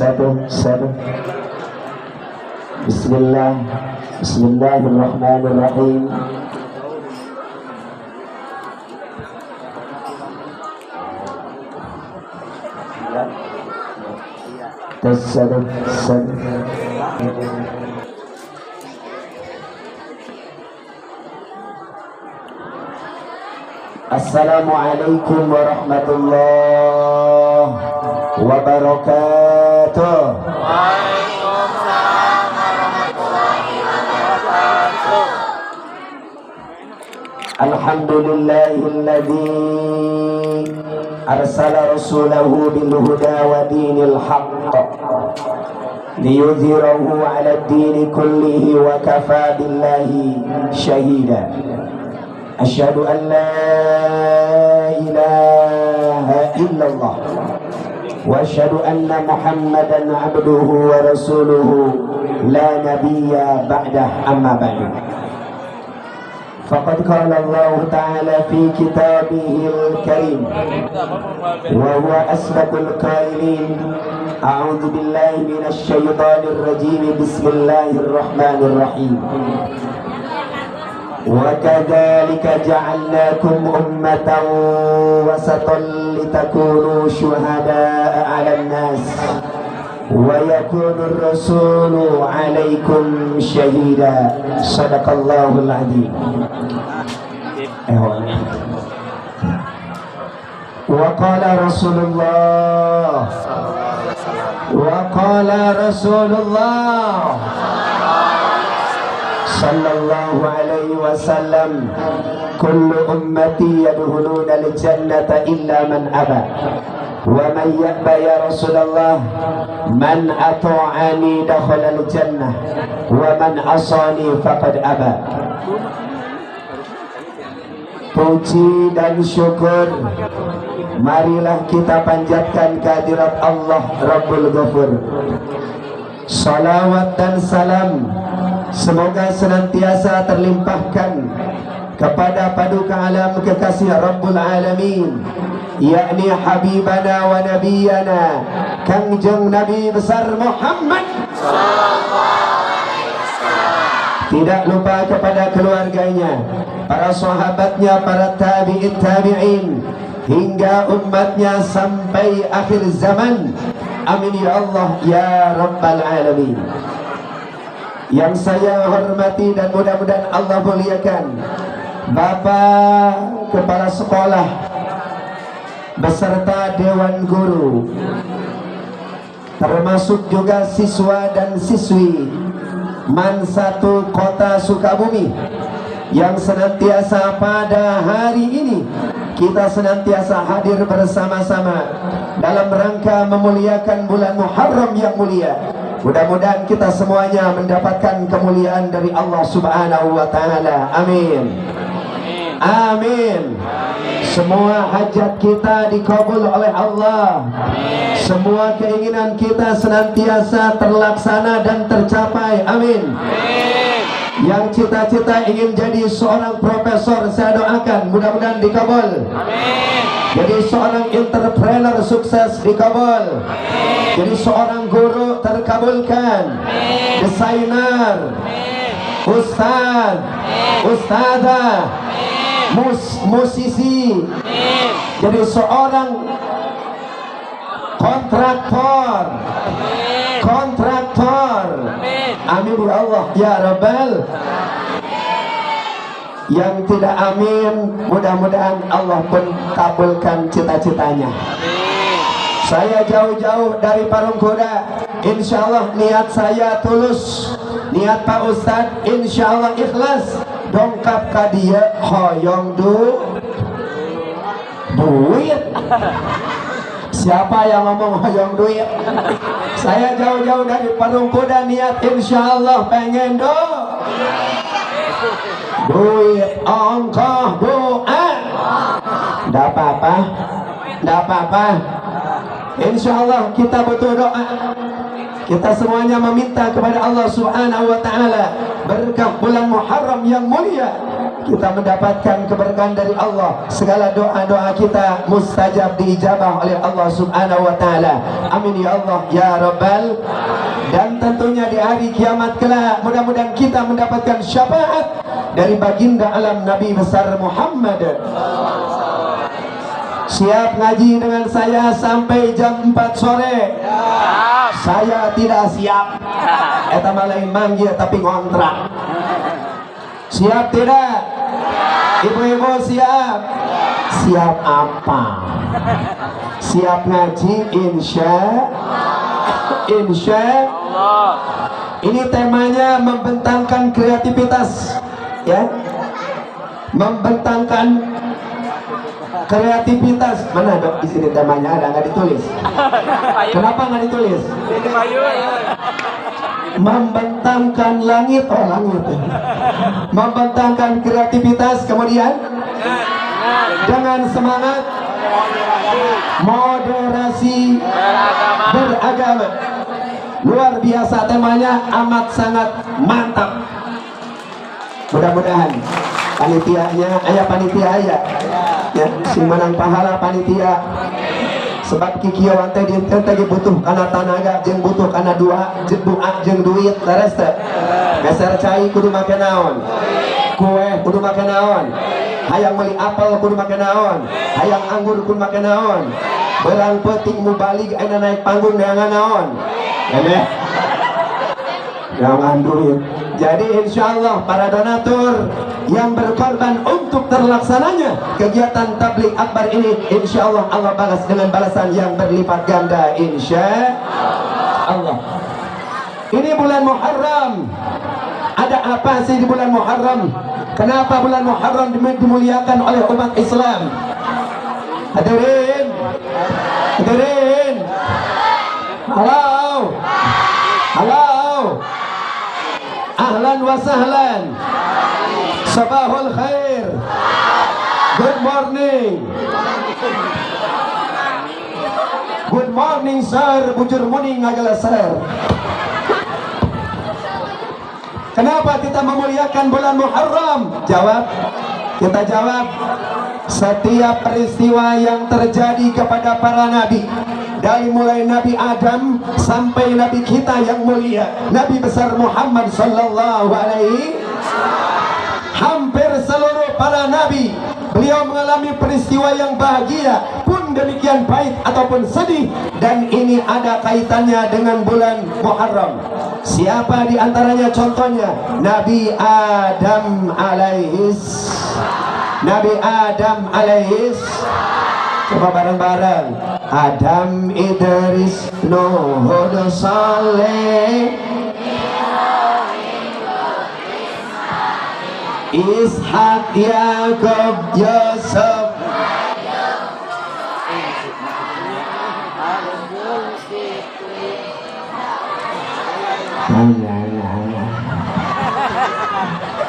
satu. Bismillahirrahmanirrahim. Satu. Assalamualaikum warahmatullahi wabarakatuh. Waalaikumsalam warahmatullahi wabarakatuh. Alhamdulillahilladzi arsala rasulahu bil huda wa dinil haqq liyudhhirahu 'ala ad-din kullihi wa kafa billahi shahida. Asyhadu an la ilaha illallah wa asyhadu anna Muhammadan abduhu wa rasuluhu la nabiyya ba'dah, amma ba'du. Faqad qala Allah ta'ala fi kitabihil karim wa huwa asdaqul qailin. A'udzu billahi minasy syaithanir rajim. Bismillahirrahmanirrahim. وَكَذَلِكَ جَعَلْنَاكُمْ أُمَّةً وَسَطًا لِتَكُونُوا شُهَدَاءَ عَلَى النَّاسِ وَيَكُونَ الرَّسُولُ عَلَيْكُمْ شَهِيدًا. صدق الله العظيم. وقال رسول الله sallallahu alaihi wasallam, kullu ummati yadkhuluna al-jannata illa man aba wa man ya'ba ya Rasulullah, man ata'ani dakhala al-jannah wa man asani faqad aba. Puji dan syukur marilah kita panjatkan kehadirat Allah Rabbul Ghafur. Salawat dan salam semoga senantiasa terlimpahkan kepada paduka alam kekasih Rabbul Alamin, yakni Habibana wa Nabiyana Kangjeng Nabi besar Muhammad sallallahu alaihi wasallam. Tidak lupa kepada keluarganya, para sahabatnya, para tabi'in hingga umatnya sampai akhir zaman. Amin ya Allah ya Rabbal Alamin. Yang saya hormati dan mudah-mudahan Allah muliakan Bapak Kepala Sekolah beserta Dewan Guru, termasuk juga siswa dan siswi MAN 1 Kota Sukabumi, yang senantiasa pada hari ini kita senantiasa hadir bersama-sama dalam rangka memuliakan bulan Muharram yang mulia. Mudah-mudahan kita semuanya mendapatkan kemuliaan dari Allah Subhanahu wa taala. Amin. Amin. Semua hajat kita dikabul oleh Allah. Semua keinginan kita senantiasa terlaksana dan tercapai. Amin. Yang cita-cita ingin jadi seorang profesor, saya doakan mudah-mudahan dikabul. Amin. Jadi seorang entrepreneur sukses dikabul. Amin. Jadi seorang guru terkabulkan. Amin. Desainer, ustaz, ustazah, musisi. Amin. Jadi seorang kontraktor. Amin ya Allah ya Rabbal. Yang tidak amin, mudah-mudahan Allah pun kabulkan cita-citanya. Saya jauh-jauh dari Parung Kuda, insya Allah niat saya tulus, niat Pak Ustadz insya Allah ikhlas. Dongkap ka dia hoyong duit. Siapa yang ngomong hoyong duit? Saya jauh-jauh dari Parung Kuda, niat insya Allah pengen duit, ongkoh, doa. Nggak apa-apa. Insya Allah kita butuh doa. Kita semuanya meminta kepada Allah Subhanahu wa ta'ala berkah bulan Muharram yang mulia. kita mendapatkan keberkahan dari Allah. Segala doa-doa kita mustajab, diijabah oleh Allah Subhanahu wa taala. Amin ya Allah ya Rabbal. Dan tentunya di hari kiamat kelak mudah-mudahan kita mendapatkan syafaat dari baginda alam Nabi besar Muhammad. Siap ngaji dengan saya sampai jam 4 sore? Saya tidak siap. Eta mah lain manggil tapi ngontrak. Siap tidak? Ibu-ibu siap? Siap apa? Siap ngaji insya Allah. Ini temanya membentangkan kreativitas, ya. Membentangkan kreativitas. Mana dok di sini temanya ada nggak ditulis? Kenapa nggak ditulis? Membentangkan langit, oh langit. Membentangkan kreativitas, kemudian dengan semangat moderasi beragama. Luar biasa temanya, amat sangat mantap. Mudah-mudahan panitianya, panitia ya, si menang pahala panitia. Sebab kikieuan teh dinten teh butuh kana tanaga, jeung butuh kana doa jeung duit, leres teh. Geser cai kudu make naon? Kue kudu make naon? Hayang meuli apel kudu make naon? Hayang anggur kudu make naon? Beurang peuting mubalik aya naik panggung neangan naon? Jangan duit. Jadi insya Allah para donatur yang berkorban untuk terlaksananya kegiatan tabligh akbar ini, insya Allah Allah balas dengan balasan yang berlipat ganda insya Allah. Ini bulan Muharram. Ada apa sih di bulan Muharram? Kenapa bulan Muharram dimuliakan oleh umat Islam? Hadirin, hadirin. Halo, halo. Ahlan wa sahlan. Sabahul khair. Good morning. Good morning sir. Bujur morning adalah sir. Kenapa kita memuliakan bulan Muharram? Jawab. Kita jawab. Setiap peristiwa yang terjadi kepada para nabi, dari mulai Nabi Adam sampai Nabi kita yang mulia Nabi besar Muhammad sallallahu alaihi, hampir seluruh para nabi beliau mengalami peristiwa yang bahagia pun demikian pahit ataupun sedih, dan ini ada kaitannya dengan bulan Muharram. Siapa di antaranya? Contohnya Nabi Adam alaihis, Nabi Adam alaihis. Coba bareng-bareng. Adam, Idris, Nuh, Saleh, Ishak, Yakub, Yusuf.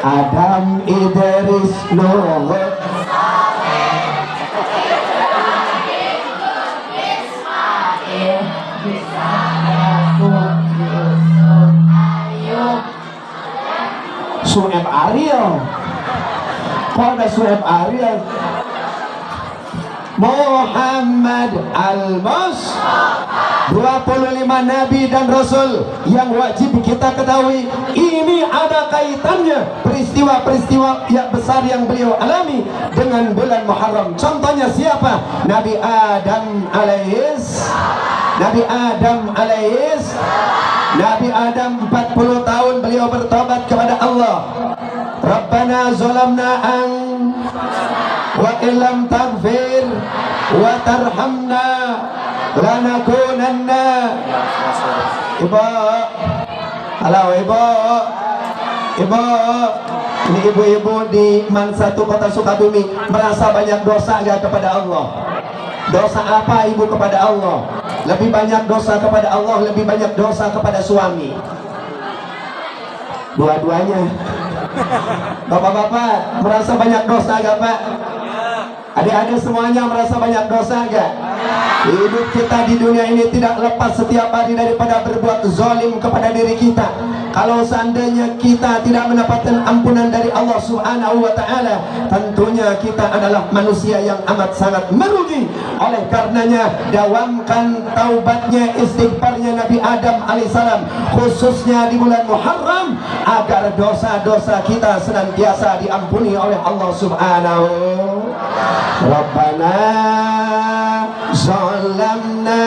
Adam, Idris, Nuh, Su'eb Ariel. Kok ada Su'eb Ariel? Muhammad Al-Mustafa. 25 nabi dan rasul yang wajib kita ketahui. Ini ada kaitannya peristiwa-peristiwa yang besar yang beliau alami dengan bulan Muharram. Contohnya siapa? Nabi Adam alaihis. Nabi Adam alaihis. Nabi Adam 40 tahun beliau bertobat kepada Allah. Rabbana zalamna wa illam taghfir wa tarhamna lanakunanna. Ibu, halo ibu, ibu. Ini ibu-ibu di Mansatu Kota Sukabumi merasa banyak dosa gak kepada Allah? Dosa apa ibu kepada Allah? Lebih banyak dosa kepada Allah, lebih banyak dosa kepada suami. Dua-duanya. Bapak-bapak merasa banyak dosa gak pak? Adik-adik semuanya merasa banyak dosa gak? Hidup kita di dunia ini tidak lepas setiap hari daripada berbuat zalim kepada diri kita. Kalau seandainya kita tidak mendapatkan ampunan dari Allah Subhanahu wa Ta'ala, tentunya kita adalah manusia yang amat sangat merugi. Oleh karenanya, dawamkan taubatnya, istighfarnya Nabi Adam alaihissalam, khususnya di bulan Muharram, agar dosa-dosa kita senantiasa diampuni oleh Allah Subhanahu. Rabbana zalamna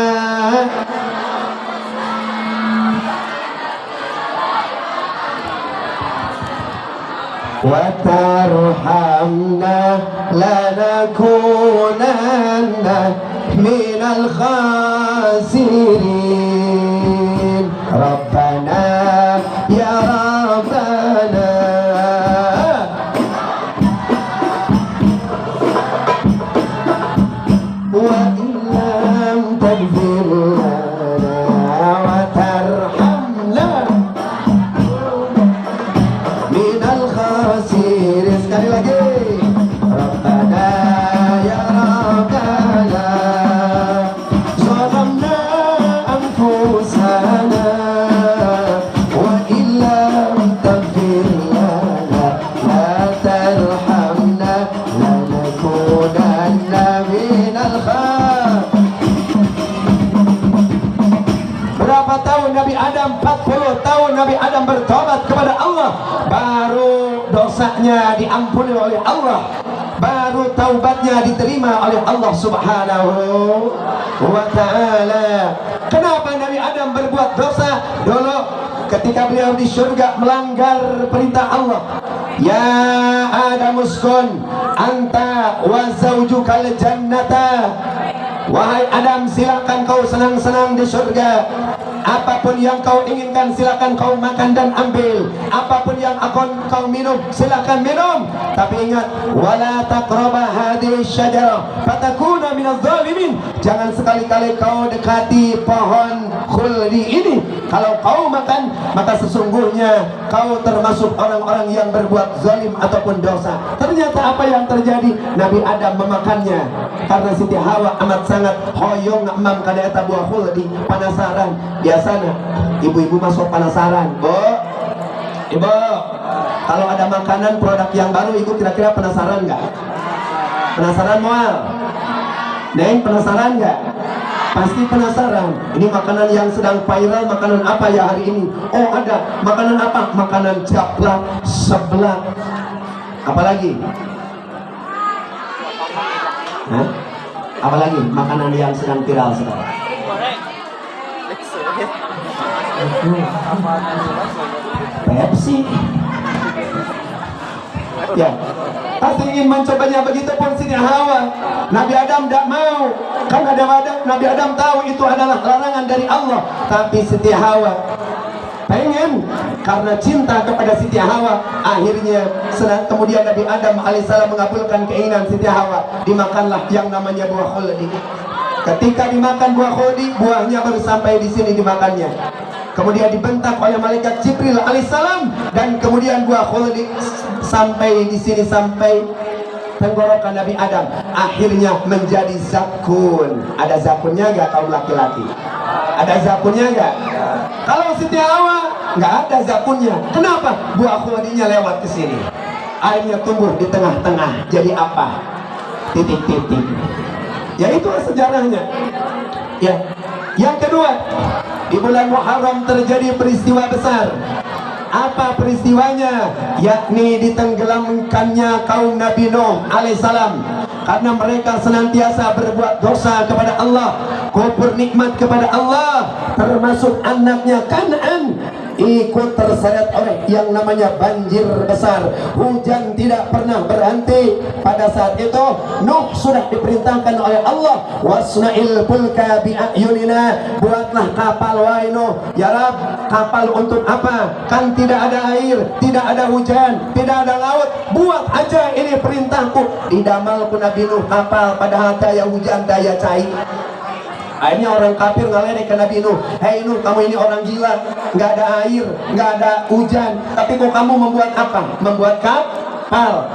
wa tarhamna lanakunanna minal khasirin. Rabbana ya Rabbana wa illam taghfir lana wa tarhamna minal khasirin. Sekali lagi, Rabbana ya Rabbana zalamna anfusana wa illam taghfir lana la tarhamna lanakunanna minal khasirin. Berapa tahun Nabi Adam? 40 tahun Nabi Adam bertobat kepada Allah, baru dosanya diampuni oleh Allah, baru taubatnya diterima oleh Allah Subhanahu wa Ta'ala. Kenapa Nabi Adam berbuat dosa? Dulu ketika beliau di surga melanggar perintah Allah, ya Adam uskun anta wa zaujukal jannata. Wahai Adam, silakan kau senang-senang di surga. Apapun yang kau inginkan silakan kau makan dan ambil. Apapun yang akan kau minum silakan minum. Tapi ingat, wala taqraba hadhihi syajarah fatakuna minadh dhalimin. Jangan sekali-kali kau dekati pohon khuldi ini. Kalau kau makan, maka sesungguhnya kau termasuk orang-orang yang berbuat zalim ataupun dosa. Ternyata apa yang terjadi? Nabi Adam memakannya karena Siti Hawa amat sangat hoyong ngam kada eta buah khuldi, penasaran. Biasanya ibu-ibu masuk penasaran, Bu, Ibu, kalau ada makanan produk yang baru, Ibu kira-kira penasaran nggak? Penasaran mual? Neng penasaran nggak? Pasti penasaran. Ini makanan yang sedang viral, makanan apa ya hari ini? Oh ada, makanan apa? Makanan jablak, seblak. Apalagi? Hah? Apalagi makanan yang sedang viral sekarang? Pepsi. Ya, pasti ingin mencobanya. Begitu pun Siti Hawa. Nabi Adam tidak mau, kan Nabi Adam tahu itu adalah larangan dari Allah. Tapi Siti Hawa pengen, karena cinta kepada Siti Hawa, akhirnya kemudian Nabi Adam alaihissalam mengabulkan keinginan Siti Hawa. Dimakanlah yang namanya buah khuldi. Ketika dimakan buah khuldi, buahnya baru sampai di sini dimakannya. Kemudian dibentak oleh malaikat Jibril alaihissalam, dan kemudian buah khuldi sampai di sini, sampai tenggorokan Nabi Adam. Akhirnya menjadi zakun. Ada zakunnya nggak kaum laki-laki? Ada zakunnya nggak? Kalau Siti Hawa nggak ada zakunnya. Kenapa? Buah khuldinya lewat ke sini. Akhirnya tumbuh di tengah-tengah. Jadi apa? Titik-titik. Ya itu sejarahnya. Ya. Yang kedua, di bulan Muharram terjadi peristiwa besar. Apa peristiwanya? Yakni ditenggelamkannya kaum Nabi Nuh alaihissalam, karena mereka senantiasa berbuat dosa kepada Allah, kufur nikmat kepada Allah, termasuk anaknya Kan'an ikut terseret oleh yang namanya banjir besar. Hujan tidak pernah berhenti. Pada saat itu Nuh sudah diperintahkan oleh Allah, wasna'il fulka bi'ayunina, buatlah kapal wahai Nuh. Ya Rab, kapal untuk apa? Kan tidak ada air, tidak ada hujan, tidak ada laut. Buat aja, ini perintahku. Didamal ku Nabi Nuh kapal, padahal daya hujan, daya cair. Akhirnya orang kafir ngeledek ke Nabi Nuh. Hei Nuh, kamu ini orang gila, nggak ada air, nggak ada hujan, tapi kok kamu membuat apa? Membuat kapal.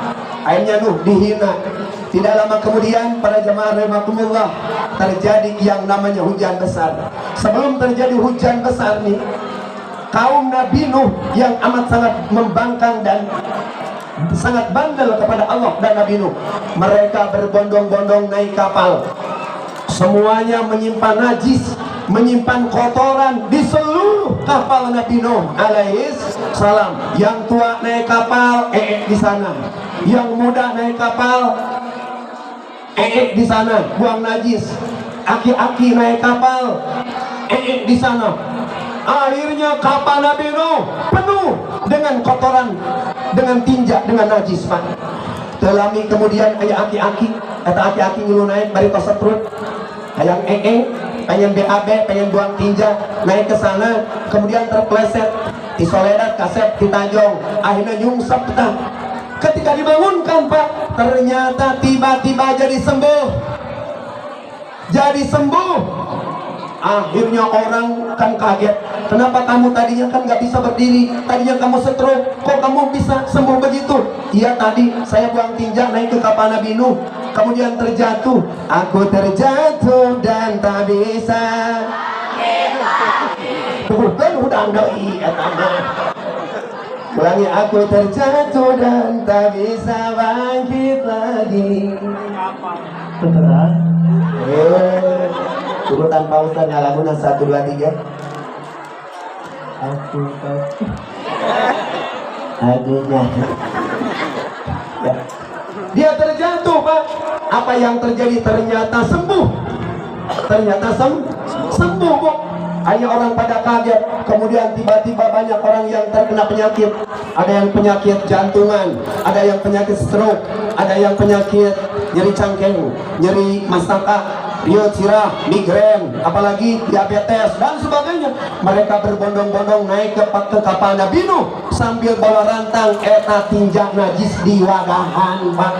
Akhirnya Nuh dihina. Tidak lama kemudian para jemaah rahimakumullah, terjadi yang namanya hujan besar. Sebelum terjadi hujan besar nih, kaum Nabi Nuh yang amat sangat membangkang dan sangat bandel kepada Allah dan Nabi Nuh, mereka berbondong-bondong naik kapal. Semuanya menyimpan najis, menyimpan kotoran di seluruh kapal Nabi Nuh alaihis salam. Yang tua naik kapal, di sana. Yang muda naik kapal, di sana, buang najis. Aki-aki naik kapal, di sana. Akhirnya kapal Nabi Nuh penuh dengan kotoran, dengan tinja, dengan najis, Pak. Telami kemudian ayah aki-aki, kata aki-aki ngulu naik bari kosetrut, ayang pengen BAB, pengen buang tinja, naik ke sana, kemudian terpleset di Soledad, kaset di Tanjung, akhirnya nyungsep kita. Ketika dibangunkan, Pak, ternyata tiba-tiba jadi sembuh. Jadi sembuh. Akhirnya orang kan kaget. Kenapa kamu tadinya kan nggak bisa berdiri? Tadinya kamu stroke, kok kamu bisa sembuh begitu? Iya, tadi saya buang tinja naik ke kapal Nabi Nuh, kemudian terjatuh. Aku terjatuh dan tak bisa. Bukan udah doi katanya. Ulangi, aku terjatuh dan tak bisa bangkit lagi. Beneran? Urutan pausnya laguna 1, 2, 3. Aduhnya. Ya. Dia terjatuh, Pak. Apa yang terjadi? Ternyata sembuh. Ternyata sembuh, Pak. Hanya orang pada kaget. Kemudian tiba-tiba banyak orang yang terkena penyakit. Ada yang penyakit jantungan, ada yang penyakit stroke, ada yang penyakit nyeri cangkeng, nyeri mastaka, riut sirah, migrain, apalagi diabetes dan sebagainya. Mereka berbondong-bondong naik ke kapal Nabi Nuh sambil bawa rantang eta tinja najis di wagahan, Pak.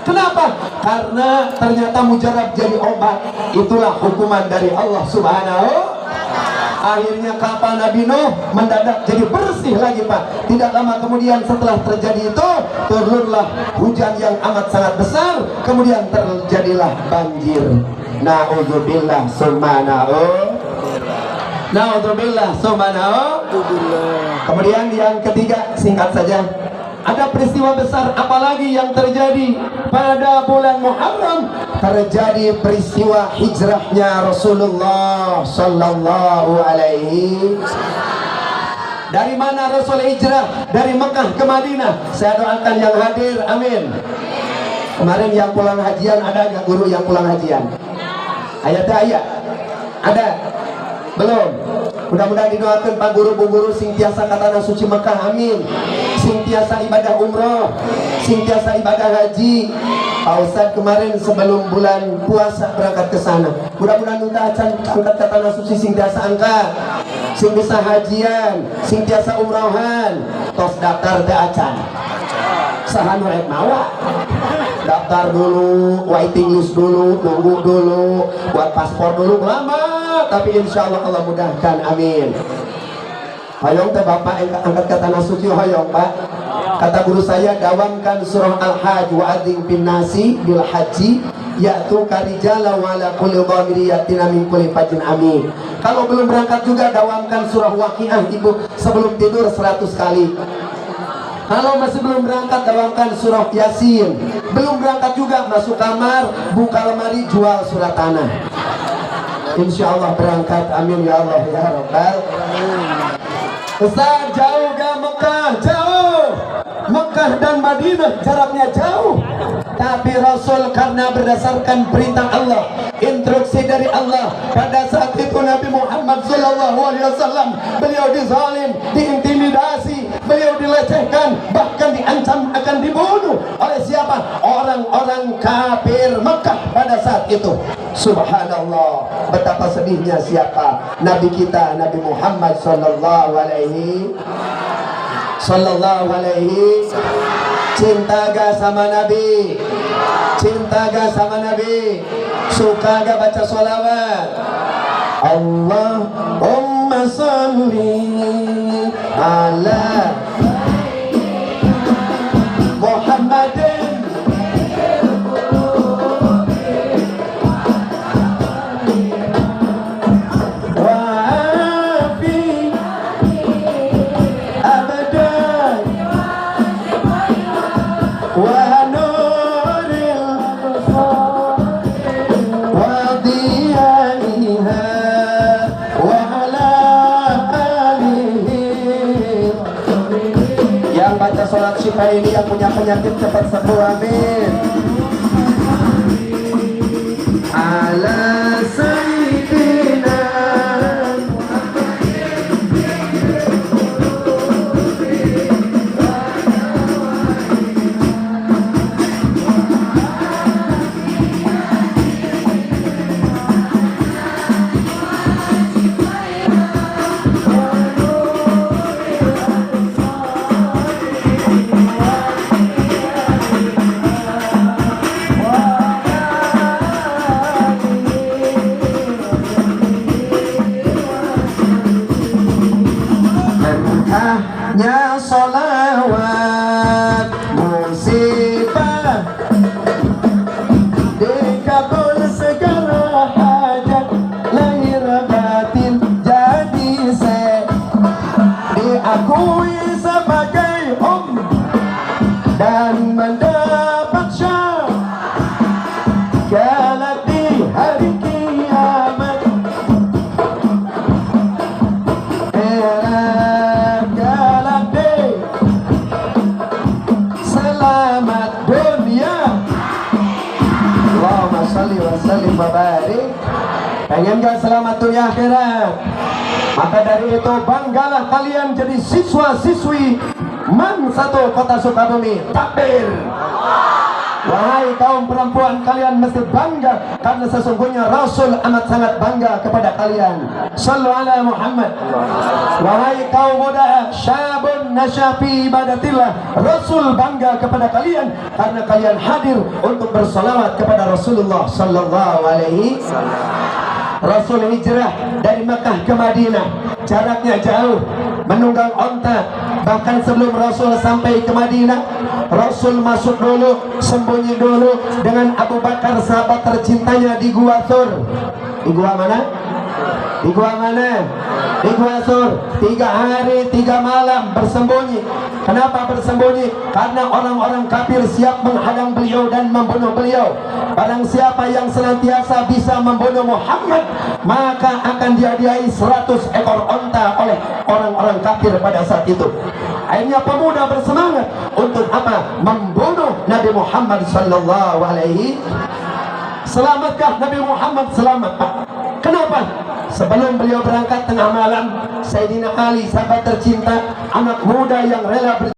Kenapa? Karena ternyata mujarab jadi obat. Itulah hukuman dari Allah Subhanahu. Akhirnya kapal Nabi Nuh mendadak jadi bersih lagi, Pak. Tidak lama kemudian setelah terjadi itu, turunlah hujan yang amat sangat besar. Kemudian terjadilah banjir. Na'udzubillah summa na'udzubillah summa na'udzubillah. Kemudian yang ketiga, singkat saja. Ada peristiwa besar apalagi yang terjadi pada bulan Muharram. Terjadi peristiwa hijrahnya Rasulullah Sallallahu Alaihi. Dari mana Rasul hijrah? Dari Mekah ke Madinah. Saya doakan yang hadir, amin. Kemarin yang pulang hajian, ada nggak guru yang pulang hajian? Ayat-ayat ada? Belum? Mudah-mudahan didoakan Pak Guru, Bu Guru sing tiasa katana suci Mekah, amin. Sing tiasa ibadah umroh, sing tiasa ibadah haji. Pak Ustadz kemarin sebelum bulan puasa berangkat ke sana. Mudah-mudahan kita akan angkat ke tanah suci sing tiasa angkat, sing bisa hajian, sing tiasa umrohan. Tos daftar teh acan. Sahan wae mawa. Daftar dulu, waiting list dulu, nunggu dulu, buat paspor dulu, lama. Tapi insya Allah Allah mudahkan, amin. Hayong teh Bapak angkat ke tanah suci, hayong Pak. Kata guru saya, dawamkan surah Al-Hajj wa adzin bin nasi bil haji yaitu karijala wa ala kulli dhamiri yatina min kulli fajin amin. Kalau belum berangkat juga dawamkan surah Waqiah Ibu sebelum tidur 100 kali. Kalau masih belum berangkat, dawamkan surah Yasin. Belum berangkat juga, masuk kamar, buka lemari, jual surat tanah. Insya Allah berangkat, amin ya Allah ya Rabbal. Ustaz, jauh gak Mekah? Jauh. Mekah dan Madinah jaraknya jauh. Tapi Rasul karena berdasarkan perintah Allah, instruksi dari Allah, pada saat itu Nabi Muhammad SAW beliau dizalim, diintimidasi, beliau dilecehkan, bahkan diancam akan dibunuh oleh siapa? Orang-orang kafir Mekah pada saat itu. Subhanallah, betapa sedihnya siapa? Nabi kita, Nabi Muhammad sallallahu alaihi. Cinta gak sama Nabi? Cinta gak sama Nabi? Suka gak baca sholawat? Allahumma sholli ala Muhammadin sholat syifa ini yang punya penyakit cepat sembuh, amin. Ala sayyidina hanya sholawat musibah dikabul segala hajat lahir batin jadi diakui sebagai dan mendapat syafaat di hari kiamat. Selamat dunia, Allahumma sholli wa sallim wa barik. Pengen gak selamat dunia akhirat? Maka dari itu banggalah kalian jadi siswa-siswi MAN 1 Kota Sukabumi. Takbir. Wahai kaum perempuan, kalian mesti bangga karena sesungguhnya Rasul amat sangat bangga kepada kalian. Sallu ala Muhammad. Wahai kaum muda, syabun nasyafi ibadatillah, Rasul bangga kepada kalian karena kalian hadir untuk bersolawat kepada Rasulullah sallallahu alaihi wasallam. Rasul hijrah dari Mekah ke Madinah, jaraknya jauh, menunggang onta. Bahkan sebelum Rasul sampai ke Madinah, Rasul masuk dulu, sembunyi dulu dengan Abu Bakar sahabat tercintanya di Gua Thur. Di gua mana? Di gua mana? Di Gua Thur. 3 hari 3 malam bersembunyi. Kenapa bersembunyi? Karena orang-orang kafir siap menghadang beliau dan membunuh beliau. Barang siapa yang senantiasa bisa membunuh Muhammad, maka akan dihadiahi 100 ekor onta oleh orang-orang kafir pada saat itu. Akhirnya pemuda bersemangat untuk apa? Membunuh Nabi Muhammad sallallahu alaihi. Selamatkah Nabi Muhammad? Selamat, Pak. Kenapa? Sebelum beliau berangkat tengah malam, Sayyidina Ali sahabat tercinta, anak muda yang rela